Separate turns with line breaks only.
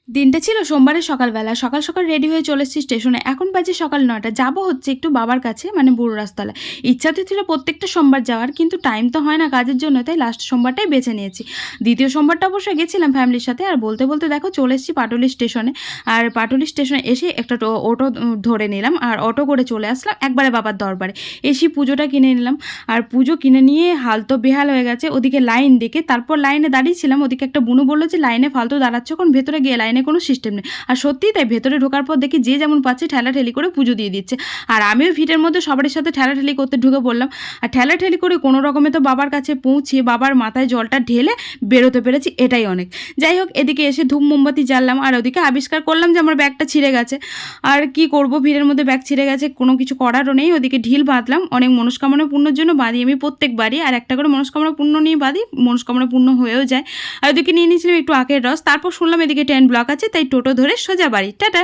দিনটা ছিল সোমবারের সকালবেলা। সকাল সকাল রেডি হয়ে চলে এসেছি স্টেশনে। এখন বাজে সকাল ৯টা। যাবো হচ্ছে একটু বাবার কাছে, মানে বুড়ো রাজতলায়। ইচ্ছা তো ছিল প্রত্যেকটা সোমবার যাওয়ার, কিন্তু টাইম তো হয় না কাজের জন্য, তাই লাস্ট সোমবারটাই বেছে নিয়েছি। দ্বিতীয় সোমবারটা অবশ্যই গেছিলাম ফ্যামিলির সাথে। আর বলতে বলতে দেখো চলে এসেছি পাটুলি স্টেশনে। আর পাটুলি স্টেশনে এসে একটা অটো ধরে নিলাম, আর অটো করে চলে আসলাম একবারে বাবার দরবারে। এসে পুজোটা কিনে নিলাম। আর পুজো কিনে নিয়ে হাল তো বেহাল হয়ে গেছে, ওদিকে লাইন দেখে। তারপর লাইনে দাঁড়িয়েছিলাম, ওদিকে একটা বুনু বললো যে লাইনে ফালতু দাঁড়াচ্ছ, কোন ভেতরে গিয়ে লাইনে কোনো সিস্টেম নেই। আর সত্যিই তাই, ভেতরে ঢোকার পর দেখি যে যেমন পাচ্ছে ঠেলাঠেলি করে পুজো দিয়ে দিচ্ছে। আর আমিও ভিড়ের মধ্যে সবার সাথে ঠেলাঠেলি করতে ঢুকে পড়লাম। আর ঠেলাঠেলি করে কোনো রকমে তো বাবার কাছে পৌঁছিয়ে বাবার মাথায় জলটা ঢেলে বেরোতে পেরেছি, এটাই অনেক। যাই হোক, এদিকে এসে ধূপ মোমবাতি জ্বাললাম, আর ওদিকে আবিষ্কার করলাম যে আমার ব্যাগটা ছিঁড়ে গেছে। আর কি করব, ভিড়ের মধ্যে ব্যাগ ছিঁড়ে গেছে, কোনো কিছু করারও নেই। ওদিকে ঢিল বাঁধলাম, অনেক মনস্কামনা পূর্ণর জন্য বাঁধি আমি প্রত্যেকবারই। আর একটা করে মনস্কামনা পূর্ণ নিয়ে বাঁধি, মনস্কামনা পূর্ণ হয়েও যায়। আর ওদিকে নিয়ে নিয়েছিলাম একটু আখের রস। তারপর শুনলাম এদিকে ট্রেন ব্লক আছে, তাই টোটো ধরে সোজা বাড়ি। টাটা।